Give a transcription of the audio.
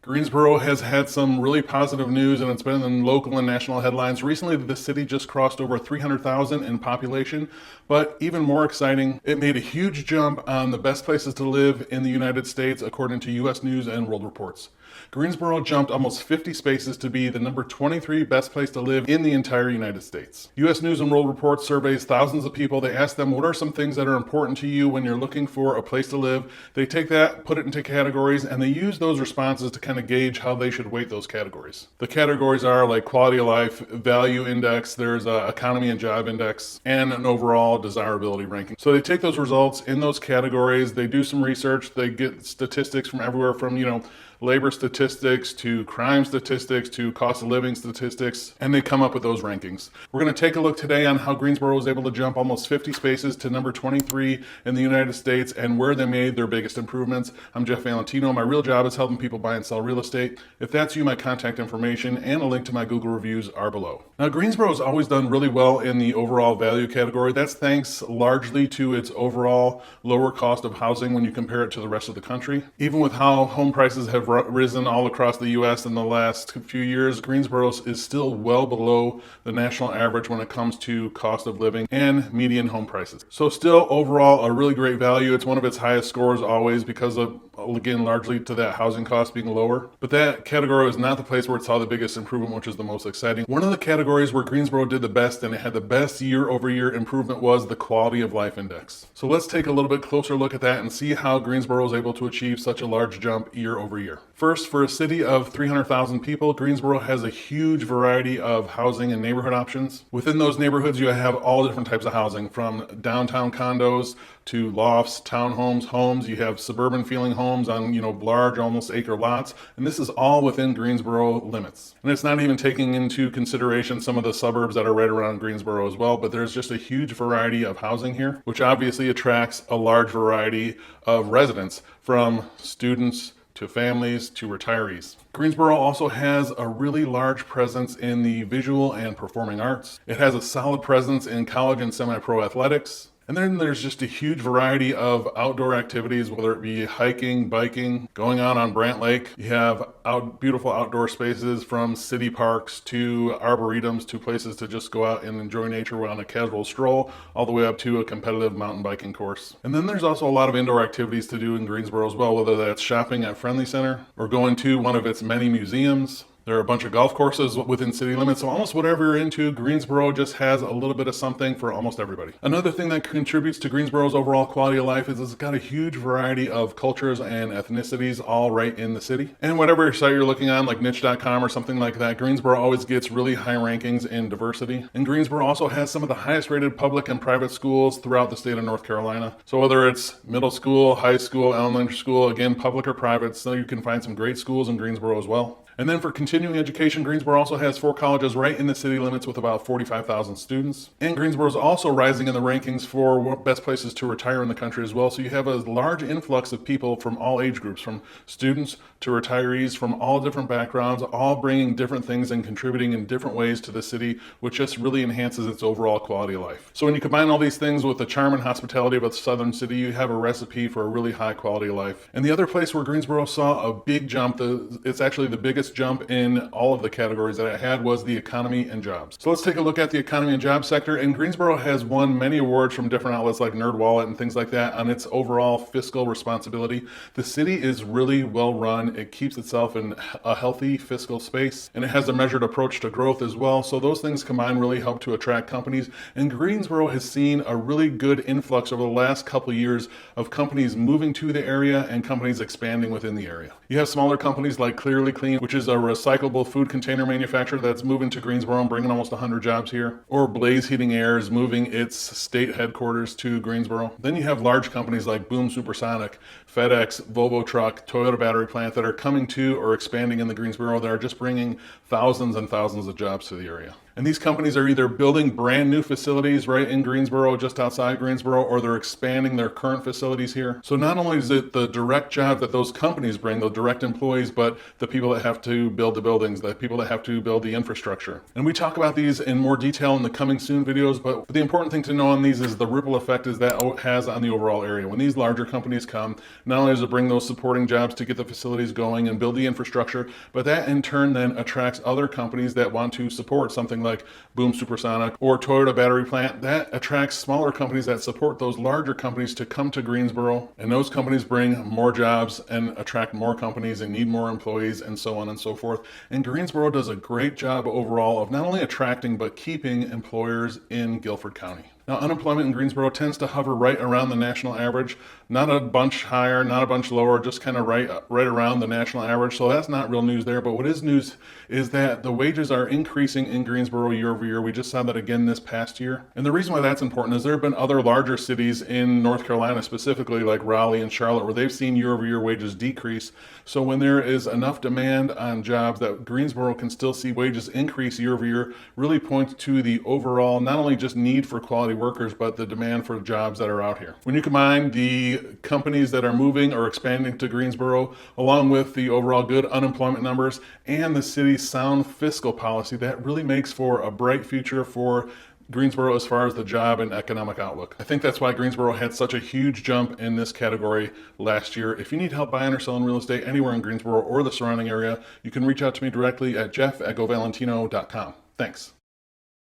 Greensboro has had some really positive news, and it's been in local and national headlines. Recently, the city just crossed over 300,000 in population, but even more exciting, it made a huge jump on the best places to live in the United States, according to U.S. News and World Reports. Greensboro jumped almost 50 spaces to be the number 23 best place to live in the entire United States. U.S. News and World Report surveys thousands of people. They ask them, what are some things that are important to you when you're looking for a place to live? They take that, put it into categories, and they use those responses to kind of gauge how they should weight those categories. The categories are like quality of life, value index, there's an economy and job index, and an overall desirability ranking. So they take those results in those categories, they do some research, they get statistics from everywhere from, labor statistics to crime statistics to cost of living statistics, and they come up with those rankings. We're going to take a look today on how Greensboro was able to jump almost 50 spaces to number 23 in the United States and where they made their biggest improvements. I'm Jeff Valentino. My real job is helping people buy and sell real estate. If that's you, my contact information and a link to my Google reviews are below. Now, Greensboro has always done really well in the overall value category. That's thanks largely to its overall lower cost of housing when you compare it to the rest of the country. Even with how home prices have risen all across the U.S. in the last few years, Greensboro is still well below the national average when it comes to cost of living and median home prices. So still overall a really great value. It's one of its highest scores always because of, again, largely to that housing cost being lower. But that category was not the place where it saw the biggest improvement, which is the most exciting. One of the categories where Greensboro did the best and it had the best year-over-year improvement was the quality of life index. So let's take a little bit closer look at that and see how Greensboro was able to achieve such a large jump year over year. First, for a city of 300,000 people, Greensboro has a huge variety of housing and neighborhood options. Within those neighborhoods, you have all different types of housing, from downtown condos to lofts, townhomes, homes. You have suburban feeling homes on, large, almost acre lots. And this is all within Greensboro limits. And it's not even taking into consideration some of the suburbs that are right around Greensboro as well, but there's just a huge variety of housing here, which obviously attracts a large variety of residents, from students to families, to retirees. Greensboro also has a really large presence in the visual and performing arts. It has a solid presence in college and semi-pro athletics. And then there's just a huge variety of outdoor activities, whether it be hiking, biking, going out on Brant Lake. You have beautiful outdoor spaces, from city parks to arboretums to places to just go out and enjoy nature on a casual stroll, all the way up to a competitive mountain biking course. And then there's also a lot of indoor activities to do in Greensboro as well, whether that's shopping at Friendly Center or going to one of its many museums. There are a bunch of golf courses within city limits, so almost whatever you're into, Greensboro just has a little bit of something for almost everybody. Another thing that contributes to Greensboro's overall quality of life is it's got a huge variety of cultures and ethnicities all right in the city. And whatever site you're looking on, like niche.com or something like that, Greensboro always gets really high rankings in diversity. And Greensboro also has some of the highest rated public and private schools throughout the state of North Carolina. So whether it's middle school, high school, elementary school, again, public or private, so you can find some great schools in Greensboro as well. And then for continuing education, Greensboro also has 4 colleges right in the city limits with about 45,000 students. And Greensboro is also rising in the rankings for best places to retire in the country as well. So you have a large influx of people from all age groups, from students to retirees from all different backgrounds, all bringing different things and contributing in different ways to the city, which just really enhances its overall quality of life. So when you combine all these things with the charm and hospitality of a southern city, you have a recipe for a really high quality of life. And the other place where Greensboro saw a big jump, it's actually the biggest jump in all of the categories that it had, was the economy and jobs. So let's take a look at the economy and job sector. And Greensboro has won many awards from different outlets like NerdWallet and things like that on its overall fiscal responsibility. The city is really well run. It keeps itself in a healthy fiscal space, and it has a measured approach to growth as well. So those things combined really help to attract companies. And Greensboro has seen a really good influx over the last couple of years of companies moving to the area and companies expanding within the area. You have smaller companies like Clearly Clean, which is a recyclable food container manufacturer that's moving to Greensboro and bringing almost 100 jobs here. Or Blaze Heating Air is moving its state headquarters to Greensboro. Then you have large companies like Boom Supersonic, FedEx, Volvo Truck, Toyota Battery Plant that are coming to or expanding in the Greensboro that are just bringing thousands and thousands of jobs to the area. And these companies are either building brand new facilities right in Greensboro, just outside Greensboro, or they're expanding their current facilities here. So not only is it the direct job that those companies bring, the direct employees, but the people that have to build the buildings, the people that have to build the infrastructure. And we talk about these in more detail in the coming soon videos, but the important thing to know on these is the ripple effect is that has on the overall area. When these larger companies come, not only does it bring those supporting jobs to get the facilities going and build the infrastructure, but that in turn then attracts other companies that want to support something like Boom Supersonic or Toyota Battery Plant. That attracts smaller companies that support those larger companies to come to Greensboro, and those companies bring more jobs and attract more companies and need more employees and so on and so forth. And Greensboro does a great job overall of not only attracting but keeping employers in Guilford County. Now, unemployment in Greensboro tends to hover right around the national average, not a bunch higher, not a bunch lower, just kind of right around the national average. So that's not real news there. But what is news is that the wages are increasing in Greensboro year over year. We just saw that again this past year. And the reason why that's important is there have been other larger cities in North Carolina, specifically like Raleigh and Charlotte, where they've seen year over year wages decrease. So when there is enough demand on jobs that Greensboro can still see wages increase year over year, really points to the overall, not only just need for quality workers, but the demand for jobs that are out here. When you combine the companies that are moving or expanding to Greensboro, along with the overall good unemployment numbers and the city's sound fiscal policy, that really makes for a bright future for Greensboro as far as the job and economic outlook. I think that's why Greensboro had such a huge jump in this category last year. If you need help buying or selling real estate anywhere in Greensboro or the surrounding area, you can reach out to me directly at jeff@govalentino.com. Thanks.